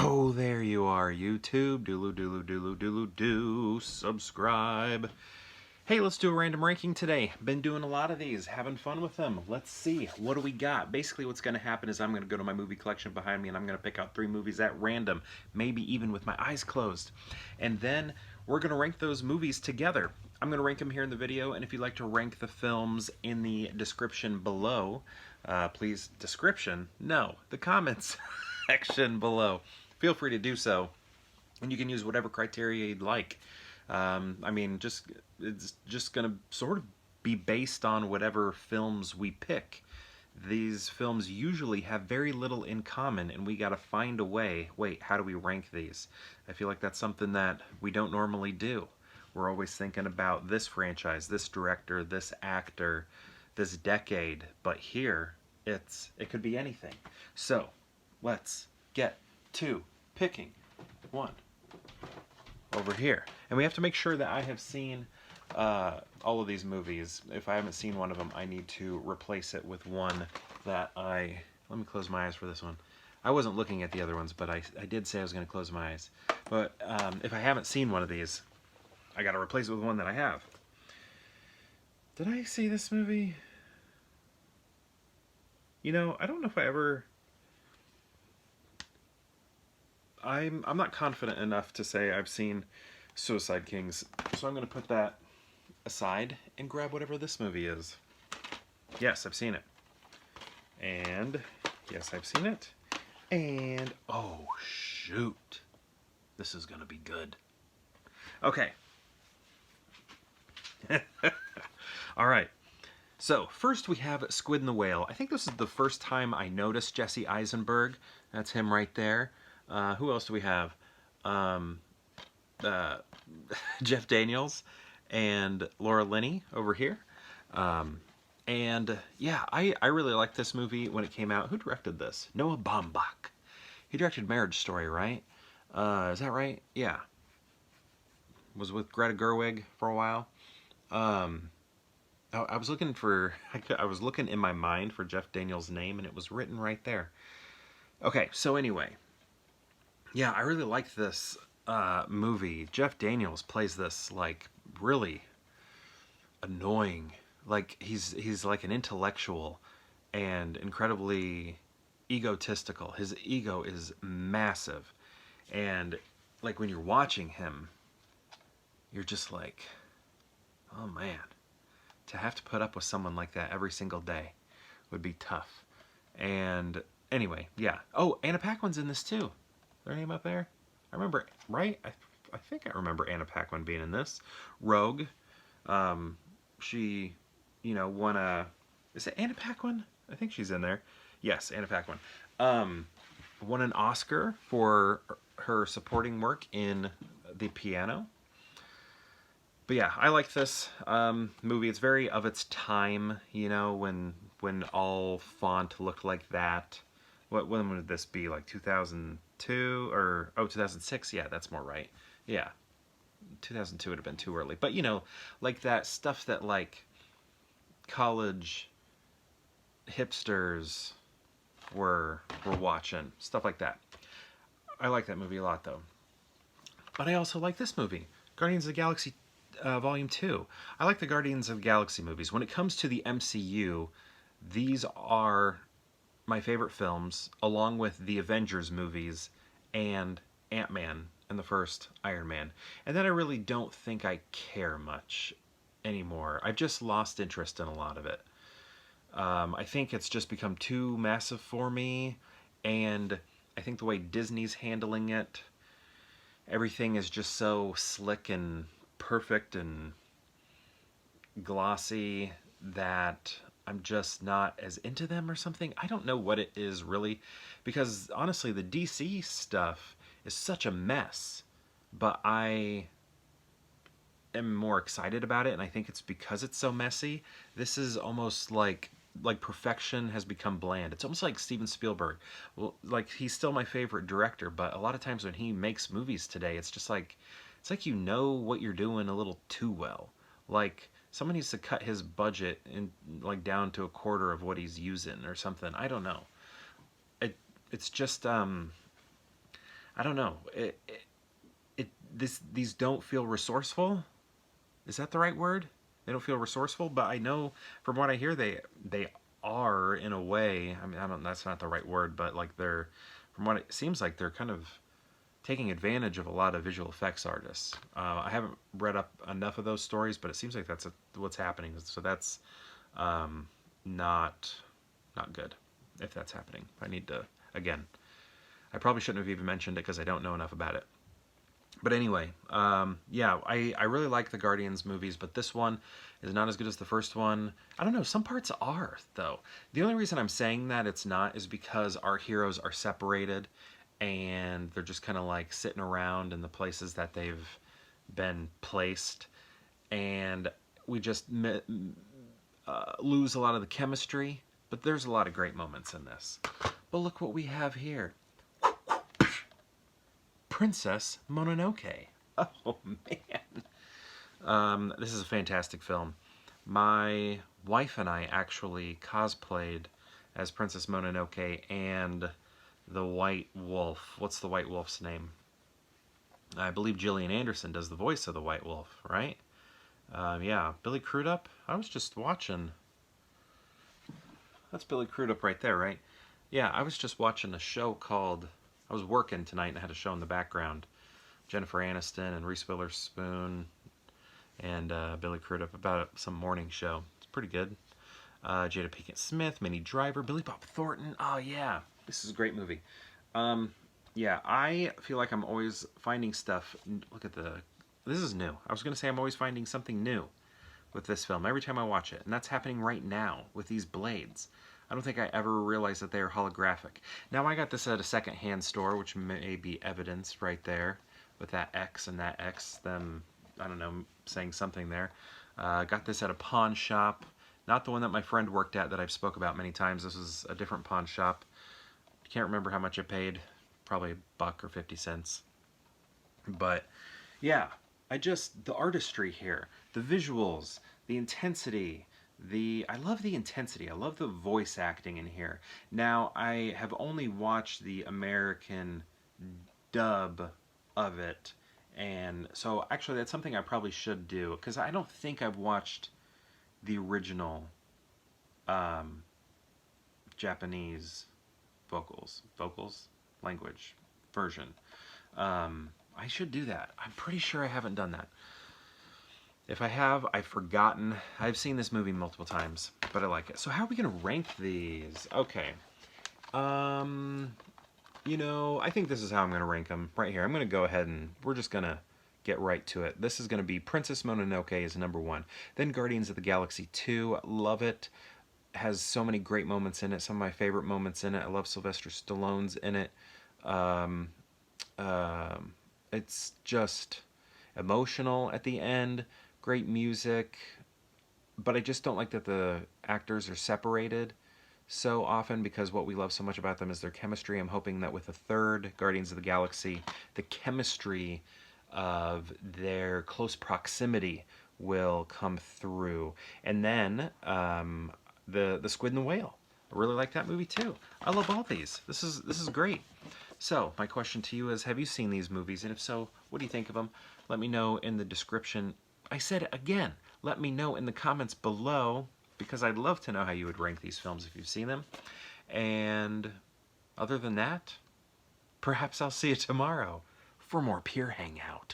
Oh, there you are, YouTube. Doodloo, doodloo, doodloo, doodloo, doo. Subscribe. Hey, let's do a random ranking today. Been doing a lot of these, having fun with them. Let's see, what do we got? Basically, what's going to happen is I'm going to go to my movie collection behind me and I'm going to pick out 3 movies at random, maybe even with my eyes closed. And then we're going to rank those movies together. I'm going to rank them here in the video, and if you'd like to rank the films in the description below, please, description? No, the comments section below. Feel free to do so, and you can use whatever criteria you'd like. I mean, it's just gonna sort of be based on whatever films we pick. These films usually have very little in common, and we gotta find a way. Wait, how do we rank these? I feel like that's something that we don't normally do. We're always thinking about this franchise, this director, this actor, this decade, but here it could be anything. So let's get to picking one over here. And we have to make sure that I have seen all of these movies. If I haven't seen one of them, I need to replace it with one that let me close my eyes for this one. I wasn't looking at the other ones, but I did say I was going to close my eyes. But if I haven't seen one of these, I got to replace it with one that I have. Did I see this movie? You know, I don't know if I ever... I'm not confident enough to say I've seen Suicide Kings, so I'm going to put that aside and grab whatever this movie is. Yes, I've seen it. And yes, I've seen it. And oh shoot, this is going to be good. Okay. All right. So first we have Squid and the Whale. I think this is the first time I noticed Jesse Eisenberg. That's him right there. Who else do we have? Jeff Daniels and Laura Linney over here. And yeah, I really liked this movie when it came out. Who directed this? Noah Baumbach. He directed Marriage Story, right? Is that right? Yeah. Was with Greta Gerwig for a while. I was looking for, I was looking in my mind for Jeff Daniels' name, and it was written right there. Okay, so anyway. Yeah, I really like this movie. Jeff Daniels plays this, like, really annoying. Like, he's like an intellectual and incredibly egotistical. His ego is massive. And, like, when you're watching him, you're just like, oh man. To have to put up with someone like that every single day would be tough. And anyway, yeah. Oh, Anna Paquin's in this too. Their name up there? I remember, right? I think I remember Anna Paquin being in this. Rogue. She, you know, won a... Is it Anna Paquin? I think she's in there. Yes, Anna Paquin. Won an Oscar for her supporting work in The Piano. But yeah, I like this movie. It's very of its time, you know, when all font looked like that. When would this be? Like 2002 or 2006? Yeah, that's more right. Yeah, 2002 would have been too early. But you know, like that stuff that like college hipsters were watching, stuff like that. I like that movie a lot though. But I also like this movie, Guardians of the Galaxy Volume 2. I like the Guardians of the Galaxy movies. When it comes to the MCU, these are my favorite films, along with the Avengers movies and Ant-Man and the first Iron Man. And then I really don't think I care much anymore. I've just lost interest in a lot of it. I think it's just become too massive for me, and I think the way Disney's handling it, everything is just so slick and perfect and glossy that I'm just not as into them or something. I don't know what it is really, because honestly the DC stuff is such a mess, but I am more excited about it, and I think it's because it's so messy. This is almost like perfection has become bland. It's almost like Steven Spielberg. Well, like, he's still my favorite director, but a lot of times when he makes movies today, it's just like, it's like you know what you're doing a little too well. Like, someone needs to cut his budget in, like, down to a quarter of what he's using or something. I don't know. It's just I I don't know. These don't feel resourceful. Is that the right word? They don't feel resourceful, but I know from what I hear they are in a way. I mean, I don't. That's not the right word, but like they're, from what it seems like, they're kind of taking advantage of a lot of visual effects artists. I haven't read up enough of those stories, but it seems like that's what's happening. So that's not good if that's happening. I need to, again, I probably shouldn't have even mentioned it because I don't know enough about it. But anyway, yeah, I really like the Guardians movies, but this one is not as good as the first one. I don't know, some parts are, though. The only reason I'm saying that it's not is because our heroes are separated and they're just kind of like sitting around in the places that they've been placed. And we just lose a lot of the chemistry, but there's a lot of great moments in this. But look what we have here. Princess Mononoke. Oh, man. This is a fantastic film. My wife and I actually cosplayed as Princess Mononoke and the White Wolf. What's the White Wolf's name? I believe Gillian Anderson does the voice of the White Wolf, right? Yeah, Billy Crudup. I was just watching. That's Billy Crudup right there, right? Yeah, I was just watching a show called... I was working tonight and I had a show in the background. Jennifer Aniston and Reese Witherspoon and Billy Crudup about some morning show. It's pretty good. Jada Pinkett Smith, Minnie Driver, Billy Bob Thornton. Oh, yeah. This is a great movie. Yeah, I feel like I'm always finding stuff. Look at the... This is new. I was going to say I'm always finding something new with this film every time I watch it. And that's happening right now with these blades. I don't think I ever realized that they are holographic. Now, I got this at a secondhand store, which may be evidence right there with that X and that X, them, I don't know, saying something there. Got this at a pawn shop. Not the one that my friend worked at that I've spoke about many times. This was a different pawn shop. Can't remember how much I paid. Probably $1 or 50 cents. But, yeah, the artistry here, the visuals, the intensity, I love the intensity. I love the voice acting in here. Now, I have only watched the American dub of it, and so actually that's something I probably should do, because I don't think I've watched the original Japanese language version. I should do that. I'm pretty sure I haven't done that. If I have, I've forgotten. I've seen this movie multiple times, but I like it. So how are we going to rank these? Okay. You know, I think this is how I'm going to rank them right here. I'm going to go ahead and we're just going to get right to it. This is going to be Princess Mononoke is number 1. Then Guardians of the Galaxy 2. Love it. Has so many great moments in it. Some of my favorite moments in it. I love Sylvester Stallone's in it. It's just emotional at the end. Great music, but I just don't like that the actors are separated so often, because what we love so much about them is their chemistry. I'm hoping that with the third Guardians of the Galaxy, the chemistry of their close proximity will come through. And then the Squid and the Whale. I really like that movie too. I love all these. This is great. So my question to you is, have you seen these movies? And if so, what do you think of them? Let me know in the description. I said it again. Let me know in the comments below, because I'd love to know how you would rank these films if you've seen them. And other than that, perhaps I'll see you tomorrow for more Peer Hangout.